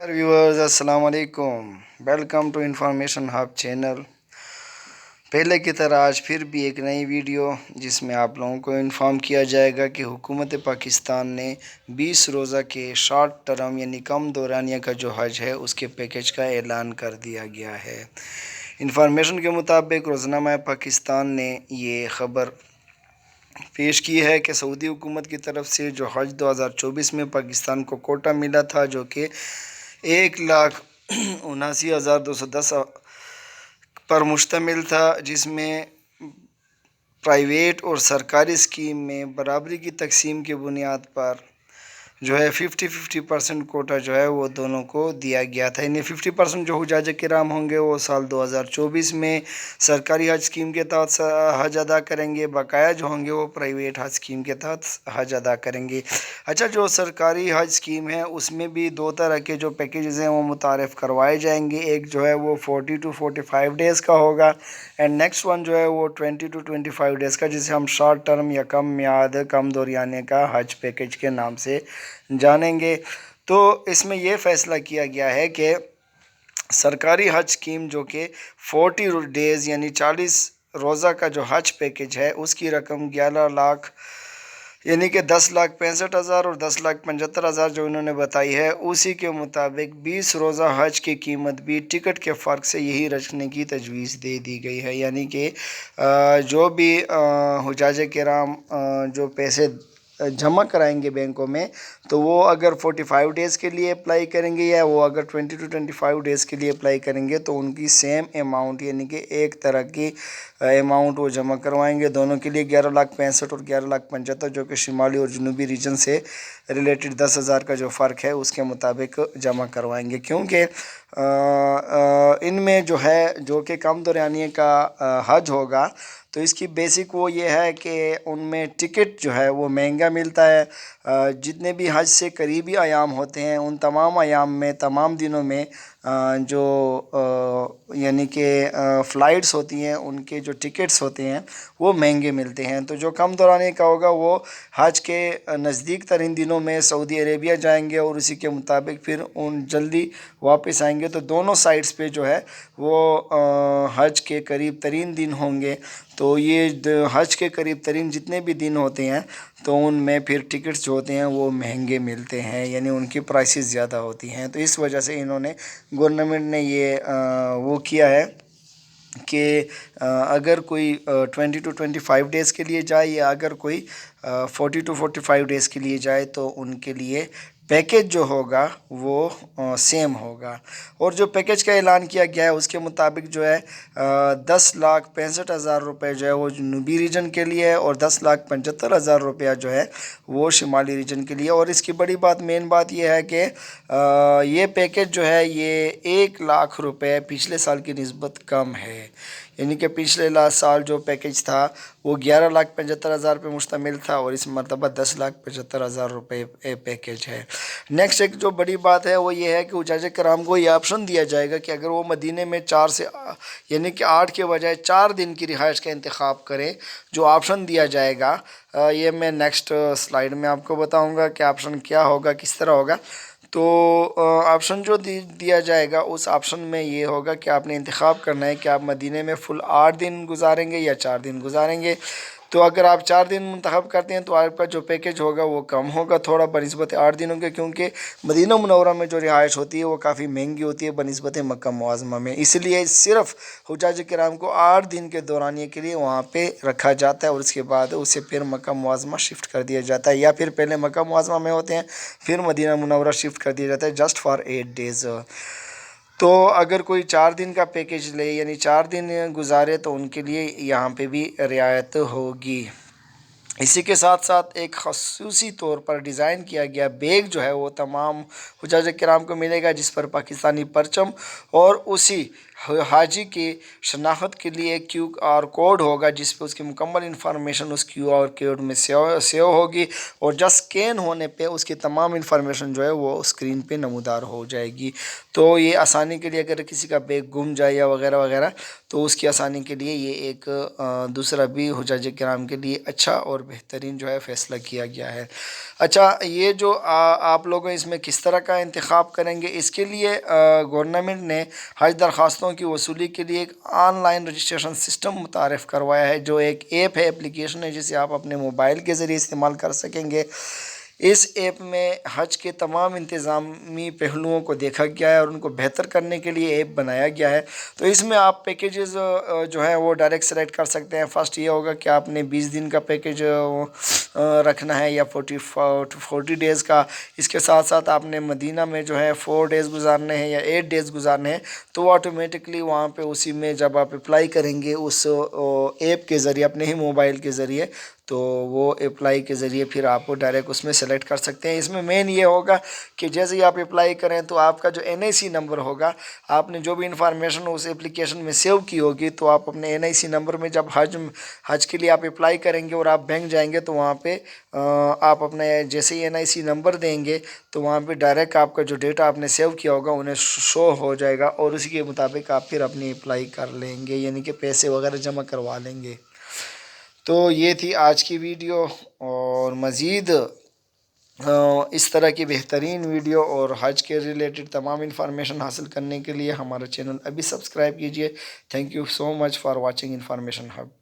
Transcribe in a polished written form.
Viewers अस्सलाम वालेकुम। Welcome to information hub channel. पहले की तरह आज फिर भी एक नई वीडियो जिसमें आप लोगों को इन्फॉर्म किया जाएगा कि हुकूमत पाकिस्तान ने 20 रोज़ा के शॉर्ट टर्म यानी कम दौरानिया का जो हज है उसके पैकेज का ऐलान कर दिया गया है। इंफॉर्मेशन के मुताबिक रोज़नामा पाकिस्तान ने ये ख़बर पेश की है कि सऊदी हुकूमत की तरफ से जो हज 2024 में पाकिस्तान को कोटा मिला था जो कि 1,79,210 पर मुश्तमिल था, जिसमें प्राइवेट और सरकारी स्कीम में बराबरी की तकसीम की बुनियाद पर जो है 50-50% कोटा जो है वो दोनों को दिया गया था। यानी 50% जो हुजाज किराम होंगे वो साल 2024 में सरकारी हज स्कीम के तहत हज अदा करेंगे, बकाया जो होंगे वो प्राइवेट हज स्कीम के तहत हज अदा करेंगे। अच्छा, जो सरकारी हज स्कीम है उसमें भी दो तरह के जो पैकेजेस हैं वो मुतारफ़ करवाए जाएंगे। एक जो है वो 40 to 45 डेज़ का होगा एंड नेक्स्ट वन जो है वो 20 to 25 डेज़ का, जिसे हम शॉर्ट टर्म या कम मियाद कम दौरियाने का हज पैकेज के नाम से जानेंगे। तो इसमें यह फ़ैसला किया गया है कि सरकारी हज स्कीम जो कि 40 डेज़ यानी 40 रोज़ा का जो हज पैकेज है उसकी रकम 11 लाख यानी कि 10,65,000 और 10,75,000 जो इन्होंने बताई है, उसी के मुताबिक 20 रोज़ा हज की कीमत भी टिकट के फ़र्क से यही रखने की तजवीज़ दे दी गई है। यानी कि जो भी हुजाज किराम जो पैसे जमा कराएंगे बैंकों में, तो वो अगर 45 डेज़ के लिए अप्लाई करेंगे या वो अगर 20 to 25 डेज़ के लिए अप्लाई करेंगे तो उनकी सेम अमाउंट यानी कि एक तरह की अमाउंट वो जमा करवाएंगे। दोनों के लिए 11,65,000 और 11,75,000 जो कि शुमाली और जनूबी रीजन से रिलेटेड 10,000 का जो फ़र्क है उसके मुताबिक जमा करवाएंगे, क्योंकि इनमें जो है जो कि कम दौरानिए का हज होगा तो इसकी बेसिक वो ये है कि उनमें टिकट जो है वो महंगा मिलता है। जितने भी हज से करीबी अयाम होते हैं उन तमाम अयाम में तमाम दिनों में जो यानी कि फ़्लाइट्स होती हैं उनके जो टिकट्स होते हैं वो महंगे मिलते हैं। तो जो कम दौराने का होगा वो हज के नज़दीक तरीन दिनों में सऊदी अरेबिया जाएंगे और उसी के मुताबिक फिर उन जल्दी वापस आएंगे। तो दोनों साइड्स पे जो है वो हज के करीब तरीन दिन होंगे। तो ये हज के करीब तरीन जितने भी दिन होते हैं तो उनमें फिर टिकट्स जो होते हैं वो महंगे मिलते हैं, यानी उनकी प्राइसेस ज़्यादा होती हैं। तो इस वजह से इन्होंने गवर्नमेंट ने ये वो किया है कि अगर कोई 20 to 25 डेज़ के लिए जाए या अगर कोई 40 to 45 डेज़ के लिए जाए तो उनके लिए पैकेज जो होगा वो सेम होगा। और जो पैकेज का ऐलान किया गया है उसके मुताबिक जो है 10,65,000 रुपये जो है वो जनूबी रीजन के लिए है और 10,75,000 रुपया जो है वो शुमाली रीजन के लिए। और इसकी बड़ी बात मेन बात ये है कि ये पैकेज जो है ये 1,00,000 रुपये पिछले साल की निस्बत कम है। यानी कि पिछले साल जो पैकेज था वो 11,75,000 पे मुश्तमिल था और इस मरतबा 10,75,000 रुपये पैकेज है। नेक्स्ट एक जो बड़ी बात है वो ये है कि हुज्जाज कराम को ये ऑप्शन दिया जाएगा कि अगर वो मदीने में 4 से यानी कि 8 के बजाय 4 दिन की रिहाइश का इंतखाब करें, जो ऑप्शन दिया जाएगा ये मैं नेक्स्ट स्लाइड में आपको बताऊँगा कि ऑप्शन क्या होगा, किस तरह होगा। तो ऑप्शन जो दिया जाएगा उस ऑप्शन में ये होगा कि आपने इंतखाब करना है कि आप मदीने में फुल 8 दिन गुजारेंगे या 4 दिन गुजारेंगे। तो अगर आप 4 दिन मुंतखब करते हैं तो आपका जो पैकेज होगा वो कम होगा थोड़ा बनिस्बत 8 दिनों के, क्योंकि मदीना मुनव्वरा में जो रिहाइश होती है वो काफ़ी महंगी होती है बनिस्बत मक्का मुअज़्ज़मा में। इसलिए सिर्फ हुज्जाज किराम को 8 दिन के दौरानिए के लिए वहाँ पे रखा जाता है और उसके बाद उसे फिर मक्का मुअज़्ज़मा शिफ्ट कर दिया जाता है, या फिर पहले मक्का मुअज़्ज़मा में होते हैं फिर मदीना मुनव्वरा शिफ्ट कर दिया जाता है जस्ट फॉर 8 डेज़। तो अगर कोई 4 दिन का पैकेज ले यानी 4 दिन गुजारे तो उनके लिए यहाँ पे भी रियायत होगी। इसी के साथ साथ एक ख़ुसूसी तौर पर डिज़ाइन किया गया बैग जो है वो तमाम हुज्जाज किराम को मिलेगा जिस पर पाकिस्तानी परचम और उसी حاجی کی شناخت کے لیے ایک کیو آر کوڈ ہوگا جس پہ اس کی مکمل انفارمیشن اس کیو آر کوڈ میں سیو ہوگی، اور جسٹ اسکین ہونے پہ اس کی تمام انفارمیشن جو ہے وہ اسکرین پہ نمودار ہو جائے گی۔ تو یہ آسانی کے لیے اگر کسی کا بیگ گم جائے یا وغیرہ وغیرہ تو اس کی آسانی کے لیے یہ ایک دوسرا بھی حجاج کرام کے لیے اچھا اور بہترین جو ہے فیصلہ کیا گیا ہے۔ اچھا، یہ جو آپ لوگ اس میں کس طرح کا انتخاب کریں گے، اس کے لیے گورنمنٹ نے حج درخواستوں کی وصولی کے لیے ایک آن لائن رجسٹریشن سسٹم متعارف کروایا ہے، جو ایک ایپ ہے، اپلیکیشن ہے، جسے آپ اپنے موبائل کے ذریعے استعمال کر سکیں گے۔ اس ایپ میں حج کے تمام انتظامی پہلوؤں کو دیکھا گیا ہے اور ان کو بہتر کرنے کے لیے ایپ بنایا گیا ہے۔ تو اس میں آپ پیکیجز جو ہیں وہ ڈائریکٹ سلیکٹ کر سکتے ہیں۔ فرسٹ یہ ہوگا کہ آپ نے 20 دن کا پیکیج رکھنا ہے یا 40 ڈیز کا۔ اس کے ساتھ ساتھ آپ نے مدینہ میں جو ہے 4 ڈیز گزارنے ہیں یا 8 ڈیز گزارنے ہیں، تو آٹومیٹکلی وہاں پہ اسی میں جب آپ اپلائی کریں گے اس ایپ کے ذریعے اپنے ہی موبائل کے ذریعے، تو وہ اپلائی کے ذریعے پھر آپ کو ڈائریکٹ اس میں سلیکٹ کر سکتے ہیں۔ اس میں مین یہ ہوگا کہ جیسے ہی آپ اپلائی کریں تو آپ کا جو NIC نمبر ہوگا، آپ نے جو بھی انفارمیشن اس اپلیکیشن میں سیو کی ہوگی، تو آپ اپنے NIC نمبر میں جب حج کے لیے آپ اپلائی کریں گے اور آپ بینک جائیں گے تو وہاں پہ آپ اپنے جیسے ہی NIC نمبر دیں گے تو وہاں پہ ڈائریکٹ آپ کا جو ڈیٹا آپ نے سیو کیا ہوگا انہیں شو ہو جائے گا، اور اسی کے مطابق آپ پھر اپنی اپلائی کر لیں گے، یعنی کہ پیسے وغیرہ جمع کروا لیں گے۔ تو یہ تھی آج کی ویڈیو، اور مزید اس طرح کی بہترین ویڈیو اور حج کے ریلیٹڈ تمام انفارمیشن حاصل کرنے کے لیے ہمارا چینل ابھی سبسکرائب کیجئے۔ Thank you so much for watching information hub.